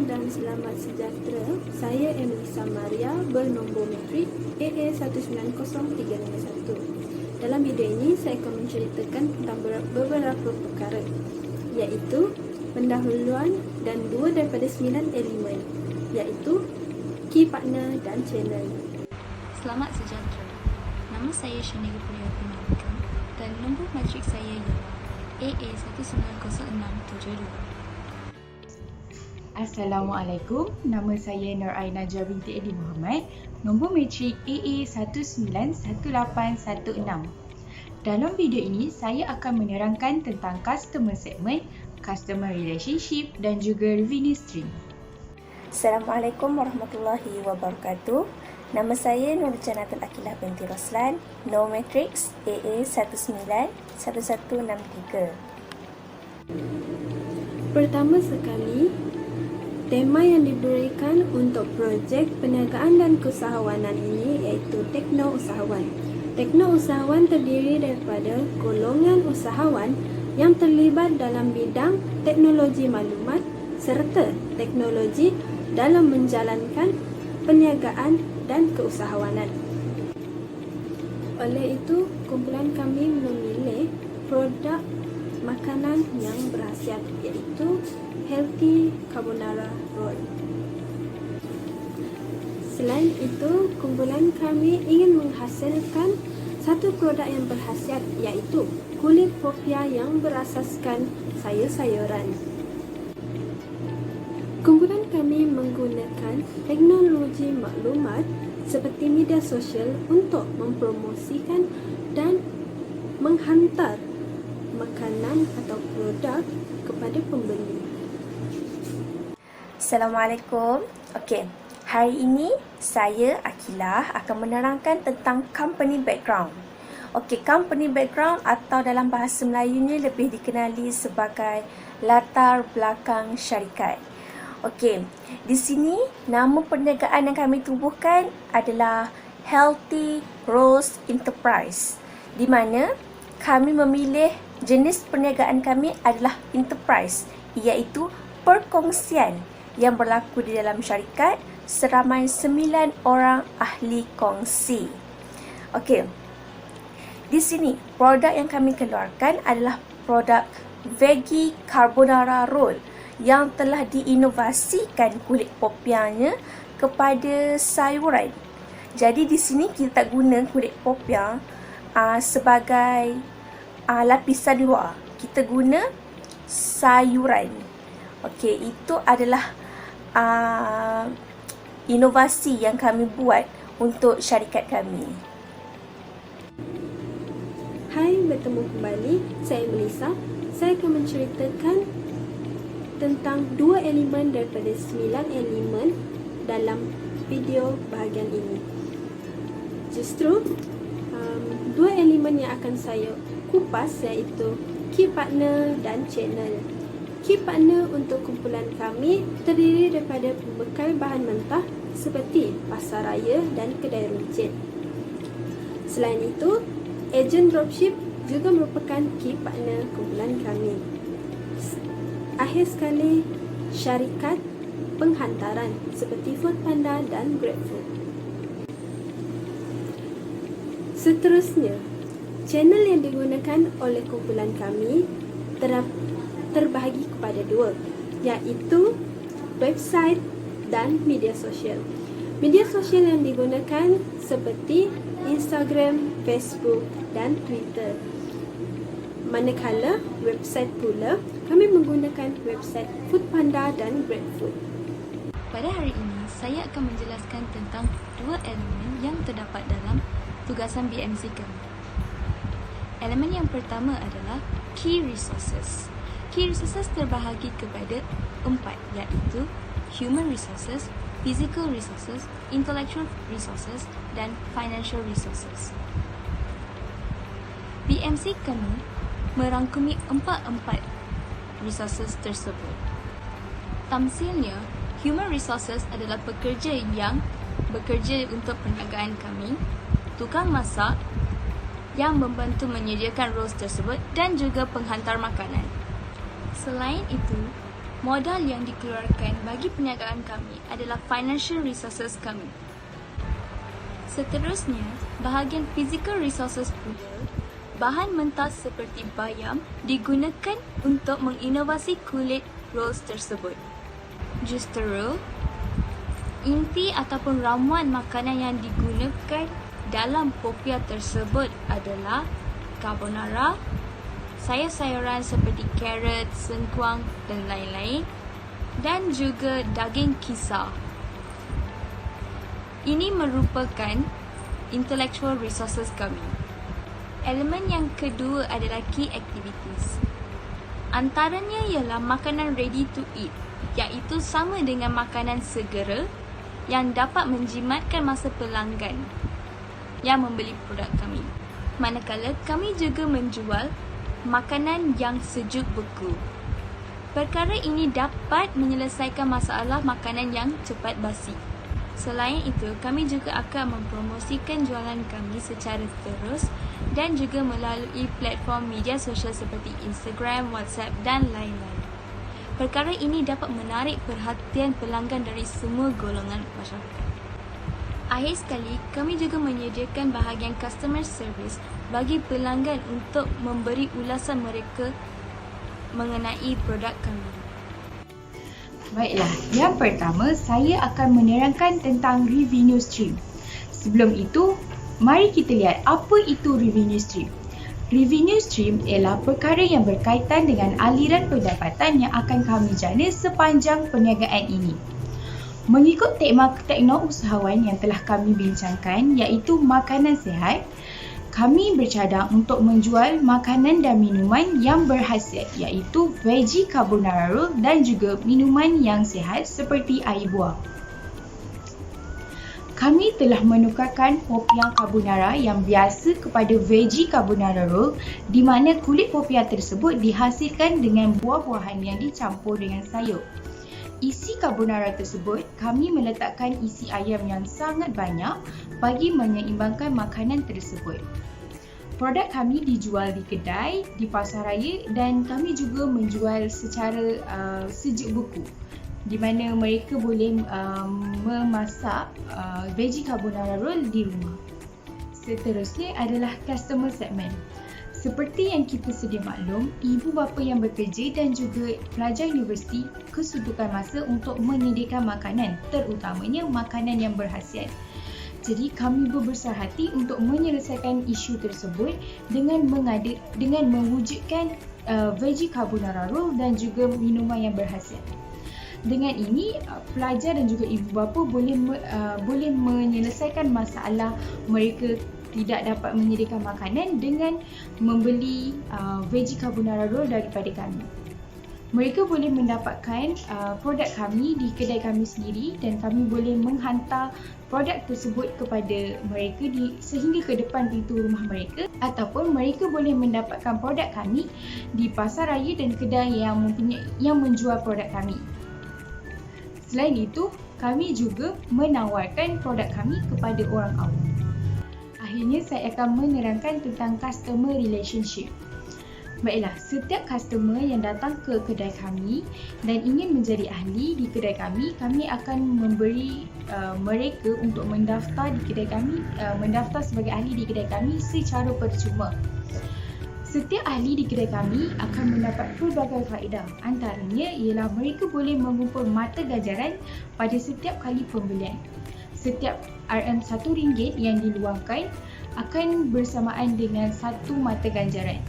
dan selamat sejahtera. Saya Emilisa Maria bernombor metrik AA190351. Dalam video ini saya akan menceritakan tentang beberapa perkara, iaitu pendahuluan dan 2 daripada 9 elemen, iaitu key partner dan channel. Selamat sejahtera. Nama saya Shaniga Priyati Malika dan nombor matrik saya ialah AA190672. Assalamualaikum, nama saya Nur Aina Najah binti Edi Muhammad, nombor matrik AA191816. Dalam video ini, saya akan menerangkan tentang customer segment, customer relationship dan juga revenue stream. Assalamualaikum warahmatullahi wabarakatuh. Nama saya Nur Janatul Akilah binti Roslan, nombor matrix AA191163. Pertama sekali, tema yang diberikan untuk projek perniagaan dan keusahawanan ini iaitu Tekno Usahawan. Tekno Usahawan terdiri daripada golongan usahawan yang terlibat dalam bidang teknologi maklumat serta teknologi dalam menjalankan perniagaan dan keusahawanan. Oleh itu, kumpulan kami memilih produk makanan yang berkhasiat iaitu Healthy Carbonara Roll. Selain itu, kumpulan kami ingin menghasilkan satu produk yang berkhasiat iaitu kulit popia yang berasaskan sayur-sayuran. Kumpulan kami menggunakan teknologi maklumat seperti media sosial untuk mempromosikan dan menghantar makanan atau produk kepada pembeli. Assalamualaikum. Okey, hari ini saya Akilah akan menerangkan tentang company background. Okey, company background atau dalam bahasa Melayunya lebih dikenali sebagai latar belakang syarikat. Okey, di sini nama perniagaan yang kami tubuhkan adalah Healthy Rose Enterprise, di mana kami memilih jenis perniagaan kami adalah enterprise, iaitu perkongsian yang berlaku di dalam syarikat seramai 9 orang ahli kongsi. Okey, di sini produk yang kami keluarkan adalah produk Veggie Carbonara Roll yang telah diinovasikan kulit popianya kepada sayuran. Jadi di sini kita tak guna kulit popia sebagai lapisan luar. Kita guna sayuran. Okey, itu adalah inovasi yang kami buat untuk syarikat kami. Hai, bertemu kembali. Saya Melissa. Saya akan menceritakan tentang 2 elemen daripada 9 elemen dalam video bahagian ini. Justru 2 elemen yang akan saya kupas iaitu key partner dan channel. Key partner untuk kumpulan kami terdiri daripada pembekal bahan mentah seperti pasar raya dan kedai runcit. Selain itu, ejen dropship juga merupakan key partner kumpulan kami. Akhir sekali, syarikat penghantaran seperti Foodpanda dan GrabFood. Seterusnya, channel yang digunakan oleh kumpulan kami terbahagi kepada 2, iaitu website dan media sosial. Media sosial yang digunakan seperti Instagram, Facebook dan Twitter. Manakala website pula, kami menggunakan website Foodpanda dan GrabFood. Pada hari ini, saya akan menjelaskan tentang 2 elemen yang terdapat dalam tugasan BMC kami. Elemen yang pertama adalah Key Resources. Key Resources terbahagi kepada 4, iaitu Human Resources, Physical Resources, Intellectual Resources dan Financial Resources. BMC kami merangkumi 4 resources tersebut. Tamsilnya, Human Resources adalah pekerja yang bekerja untuk perniagaan kami, tukang masak yang membantu menyediakan rolls tersebut dan juga penghantar makanan. Selain itu, Modal yang dikeluarkan bagi perniagaan kami adalah financial resources kami. Seterusnya, bahagian physical resources pula, bahan mentah seperti bayam digunakan untuk menginovasi kulit rolls tersebut. Justru, inti ataupun ramuan makanan yang digunakan dalam popiah tersebut adalah carbonara, sayur-sayuran seperti carrot, sengkuang dan lain-lain, dan juga daging kisar. Ini merupakan intellectual resources kami. Elemen yang kedua adalah key activities. Antaranya ialah makanan ready to eat, iaitu sama dengan makanan segera yang dapat menjimatkan masa pelanggan yang membeli produk kami. Manakala kami juga menjual makanan yang sejuk beku. Perkara ini dapat menyelesaikan masalah makanan yang cepat basi. Selain itu, kami juga akan mempromosikan jualan kami secara terus dan juga melalui platform media sosial seperti Instagram, WhatsApp dan lain-lain. Perkara ini dapat menarik perhatian pelanggan dari semua golongan masyarakat. Akhir sekali, kami juga menyediakan bahagian customer service bagi pelanggan untuk memberi ulasan mereka mengenai produk kami. Baiklah, yang pertama saya akan menerangkan tentang revenue stream. Sebelum itu, mari kita lihat apa itu revenue stream. Revenue stream ialah perkara yang berkaitan dengan aliran pendapatan yang akan kami jana sepanjang perniagaan ini. Mengikut tema usahawan yang telah kami bincangkan iaitu makanan sihat, kami bercadang untuk menjual makanan dan minuman yang berkhasiat iaitu veggie carbonara roll dan juga minuman yang sihat seperti air buah. Kami telah menukarkan popiah carbonara yang biasa kepada veggie carbonara roll di mana kulit popiah tersebut dihasilkan dengan buah-buahan yang dicampur dengan sayur. Isi carbonara tersebut, kami meletakkan isi ayam yang sangat banyak bagi menyeimbangkan makanan tersebut. Produk kami dijual di kedai, di pasaraya dan kami juga menjual secara sejuk beku di mana mereka boleh memasak veggie carbonara roll di rumah. Seterusnya adalah customer segment. Seperti yang kita sedia maklum, ibu bapa yang bekerja dan juga pelajar universiti kesuntukan masa untuk menyediakan makanan, terutamanya makanan yang berkhasiat. Jadi kami berbesar hati untuk menyelesaikan isu tersebut dengan mewujudkan veggie carbonara roll dan juga minuman yang berkhasiat. Dengan ini, pelajar dan juga ibu bapa boleh menyelesaikan masalah mereka tidak dapat menyediakan makanan dengan membeli veggie carbonara roll daripada kami. Mereka boleh mendapatkan produk kami di kedai kami sendiri dan kami boleh menghantar produk tersebut kepada mereka sehingga ke depan pintu rumah mereka, ataupun mereka boleh mendapatkan produk kami di pasar raya dan kedai yang menjual produk kami. Selain itu, kami juga menawarkan produk kami kepada orang awam. Akhirnya saya akan menerangkan tentang customer relationship. Baiklah, setiap customer yang datang ke kedai kami dan ingin menjadi ahli di kedai kami akan memberi mereka untuk mendaftar di kedai kami, mendaftar sebagai ahli di kedai kami secara percuma. Setiap ahli di kedai kami akan mendapat pelbagai faedah. Antaranya ialah mereka boleh mengumpul mata ganjaran pada setiap kali pembelian. Setiap RM1 yang diluangkan akan bersamaan dengan 1 mata ganjaran.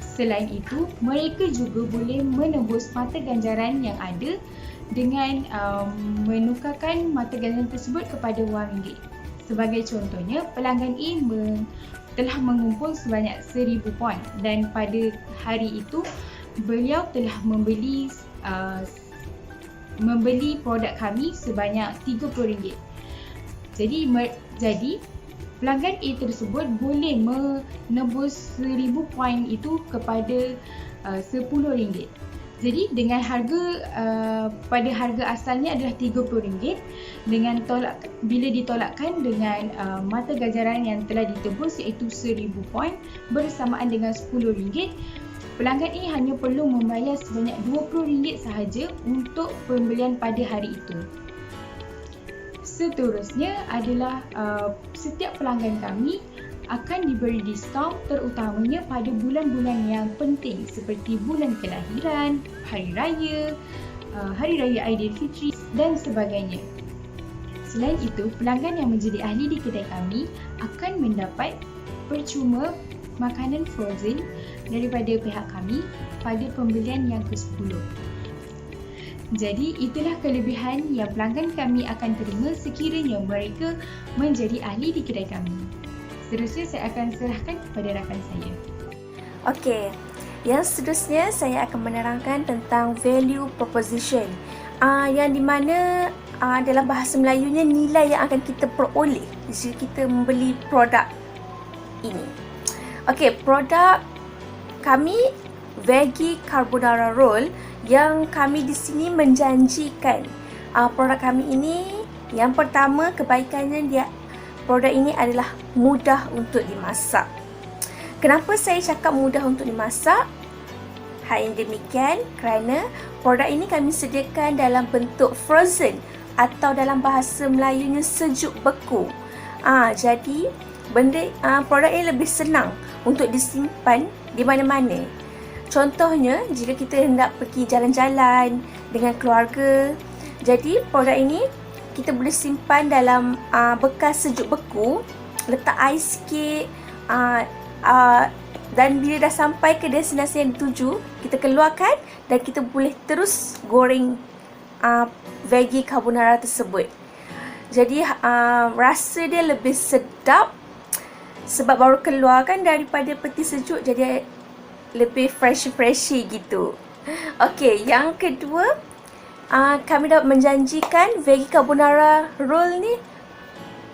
Selain itu, mereka juga boleh menebus mata ganjaran yang ada dengan menukarkan mata ganjaran tersebut kepada wang ringgit. Sebagai contohnya, pelanggan A telah mengumpul sebanyak 1000 poin dan pada hari itu beliau telah membeli produk kami sebanyak RM30. Jadi pelanggan A tersebut boleh menebus 1000 poin itu kepada RM10. Jadi dengan harga pada harga asalnya adalah RM30, dengan bila ditolakkan dengan mata ganjaran yang telah ditebus iaitu 1000 poin bersamaan dengan RM10, Pelanggan ini hanya perlu membayar sebanyak RM20 sahaja untuk pembelian pada hari itu. Seterusnya adalah setiap pelanggan kami akan diberi diskaun terutamanya pada bulan-bulan yang penting seperti bulan kelahiran, hari raya Aidilfitri dan sebagainya. Selain itu, pelanggan yang menjadi ahli di kedai kami akan mendapat percuma makanan frozen daripada pihak kami pada pembelian yang ke-10. Jadi itulah kelebihan yang pelanggan kami akan terima sekiranya mereka menjadi ahli di kedai kami. Seterusnya saya akan serahkan kepada rakan saya. Okey, yang seterusnya saya akan menerangkan tentang value proposition. Yang di mana dalam bahasa Melayunya nilai yang akan kita peroleh jika kita membeli produk ini. Okey, produk kami Veggie Carbonara Roll yang kami di sini menjanjikan produk kami ini, yang pertama kebaikannya produk ini adalah mudah untuk dimasak. Kenapa saya cakap mudah untuk dimasak? Hal yang demikian kerana produk ini kami sediakan dalam bentuk frozen atau dalam bahasa Melayunya sejuk beku. Jadi produk ini lebih senang untuk disimpan di mana-mana. Contohnya, jika kita hendak pergi jalan-jalan dengan keluarga, jadi produk ini kita boleh simpan dalam bekas sejuk beku, letak air sikit, dan bila dah sampai ke destinasi yang dituju, kita keluarkan dan kita boleh terus goreng veggie carbonara tersebut. Jadi rasa dia lebih sedap sebab baru keluar kan daripada peti sejuk, jadi lebih freshy gitu. Okey, yang kedua, kami dapat menjanjikan Veggie Carbonara Roll ni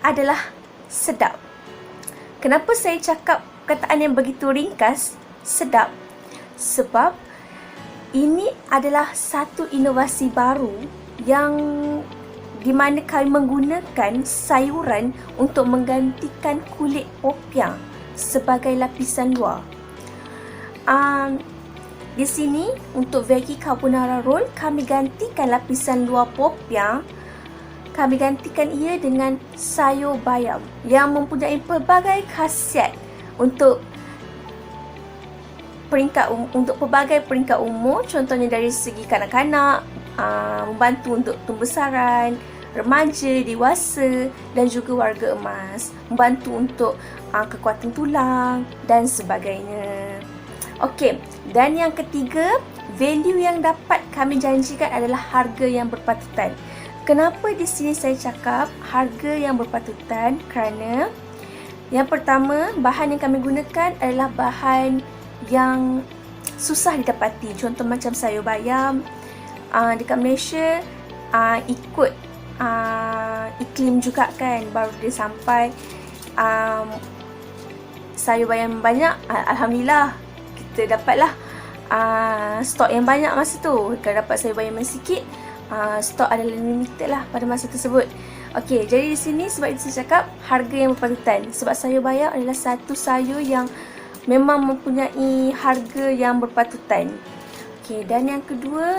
adalah sedap. Kenapa saya cakap perkataan yang begitu ringkas, sedap? Sebab ini adalah satu inovasi baru yang di mana kami menggunakan sayuran untuk menggantikan kulit popiah sebagai lapisan luar. Di sini untuk Veggie Carbonara Roll kami gantikan lapisan luar popiah, kami gantikan ia dengan sayur bayam yang mempunyai pelbagai khasiat untuk pelbagai peringkat umur, contohnya dari segi kanak-kanak, membantu untuk pembesaran, remaja, dewasa dan juga warga emas, membantu untuk kekuatan tulang dan sebagainya. Okey, dan yang ketiga, value yang dapat kami janjikan adalah harga yang berpatutan. Kenapa di sini saya cakap harga yang berpatutan? Kerana yang pertama, bahan yang kami gunakan adalah bahan yang susah didapati. Contoh macam sayur bayam dekat Malaysia ikut iklim juga kan, baru dia sampai sayur bayam banyak, alhamdulillah kita dapatlah stok yang banyak masa tu. Kalau dapat sayur bayam yang sikit, stok adalah limited lah pada masa tersebut. Okey, jadi di sini sebab itu saya cakap harga yang berpatutan, sebab sayur bayam adalah satu sayur yang memang mempunyai harga yang berpatutan. Okey, dan yang kedua,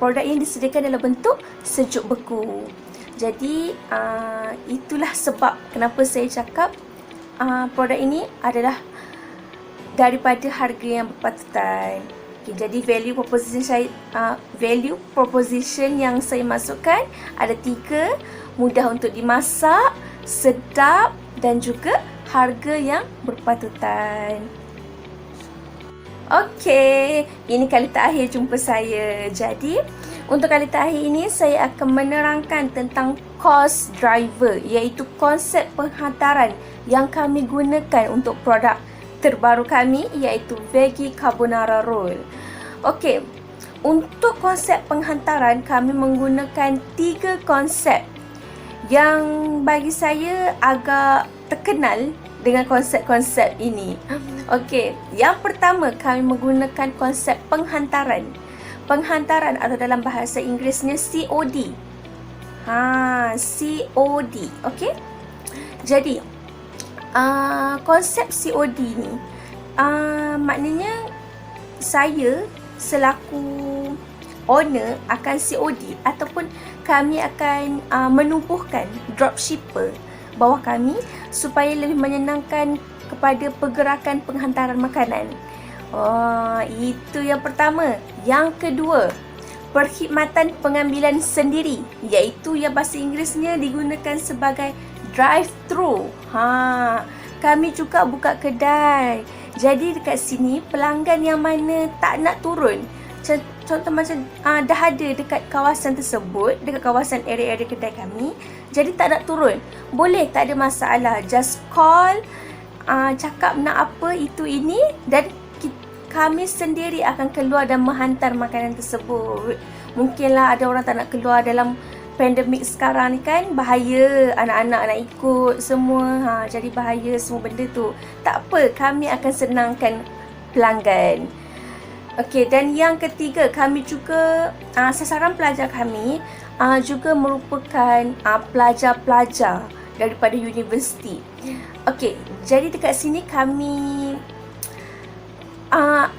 produk ini disediakan dalam bentuk sejuk beku. Jadi itulah sebab kenapa saya cakap produk ini adalah daripada harga yang berpatutan. Okay, jadi value proposition yang saya masukkan ada 3: mudah untuk dimasak, sedap dan juga harga yang berpatutan. Okey, ini kali terakhir jumpa saya. Jadi, untuk kali terakhir ini saya akan menerangkan tentang cost driver, iaitu konsep penghantaran yang kami gunakan untuk produk terbaru kami, iaitu Veggie Carbonara Roll. Okey, untuk konsep penghantaran kami menggunakan 3 konsep yang bagi saya agak terkenal dengan konsep-konsep ini. Okey, yang pertama kami menggunakan konsep penghantaran. Penghantaran atau dalam bahasa Inggerisnya COD. COD. Okey. Jadi, konsep COD ni maknanya saya selaku owner akan COD ataupun kami akan menubuhkan dropshipper bawah kami supaya lebih menyenangkan kepada pergerakan penghantaran makanan. Itu yang pertama. Yang kedua, perkhidmatan pengambilan sendiri, iaitu yang bahasa Inggerisnya digunakan sebagai drive-thru. Kami juga buka kedai. Jadi dekat sini pelanggan yang mana tak nak turun, contoh macam dah ada dekat kawasan tersebut, dekat kawasan area-area kedai kami, jadi tak nak turun, boleh, tak ada masalah. Just call, cakap nak apa, itu ini, dan kami sendiri akan keluar dan menghantar makanan tersebut. Mungkinlah ada orang tak nak keluar dalam pandemik sekarang ni kan, bahaya, anak-anak nak ikut semua, jadi bahaya semua benda tu. Tak apa, kami akan senangkan pelanggan. Okey, dan yang ketiga, kami juga sasaran pelajar kami juga merupakan pelajar-pelajar daripada universiti. Okey, jadi dekat sini kami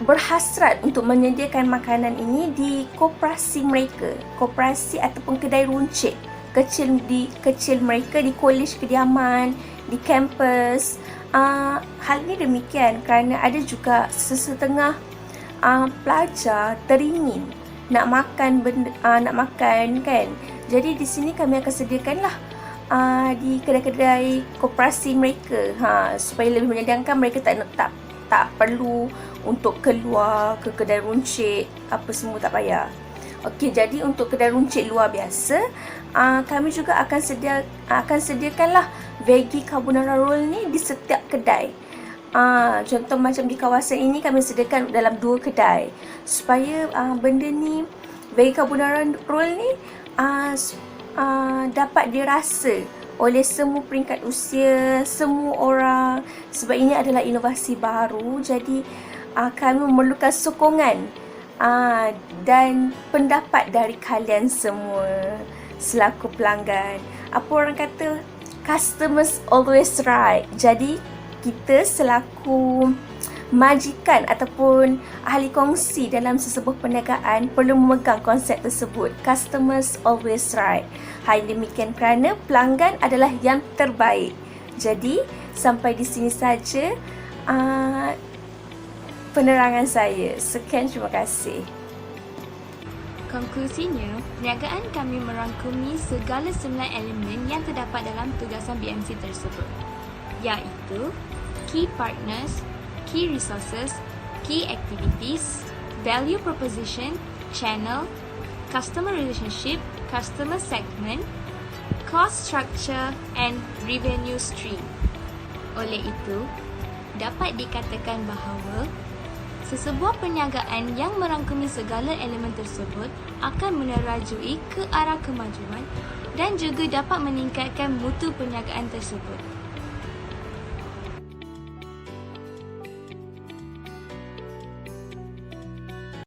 berhasrat untuk menyediakan makanan ini di koperasi mereka, koperasi ataupun kedai runcit kecil mereka di kolej kediaman, di kampus. Hal ini demikian kerana ada juga sesetengah pelajar teringin nak makan kan. Jadi di sini kami akan sediakanlah di kedai-kedai koperasi mereka, supaya lebih menyenangkan. Mereka tak perlu untuk keluar ke kedai runcit, apa semua tak payah. Okey, jadi untuk kedai runcit luar biasa, kami juga akan sediakanlah veggie carbonara roll ni di setiap kedai. Contoh macam di kawasan ini kami sediakan dalam 2 kedai supaya benda ni, veggie carbonara roll ni dapat dirasa oleh semua peringkat usia, semua orang, sebab ini adalah inovasi baru. Jadi kami memerlukan sokongan dan pendapat dari kalian semua selaku pelanggan. Apa orang kata, customers always right. Jadi kita selaku majikan ataupun ahli kongsi dalam sesebuah perniagaan perlu memegang konsep tersebut, customers always right. Hal demikian kerana pelanggan adalah yang terbaik. Jadi sampai di sini saja penerangan saya. Sekian, terima kasih. Konklusinya, perniagaan kami merangkumi segala 9 elemen yang terdapat dalam tugasan BMC tersebut, iaitu key partners, key resources, key activities, value proposition, channel, customer relationship, customer segment, cost structure and revenue stream. Oleh itu, dapat dikatakan bahawa sesebuah perniagaan yang merangkumi segala elemen tersebut akan menerajui ke arah kemajuan dan juga dapat meningkatkan mutu perniagaan tersebut.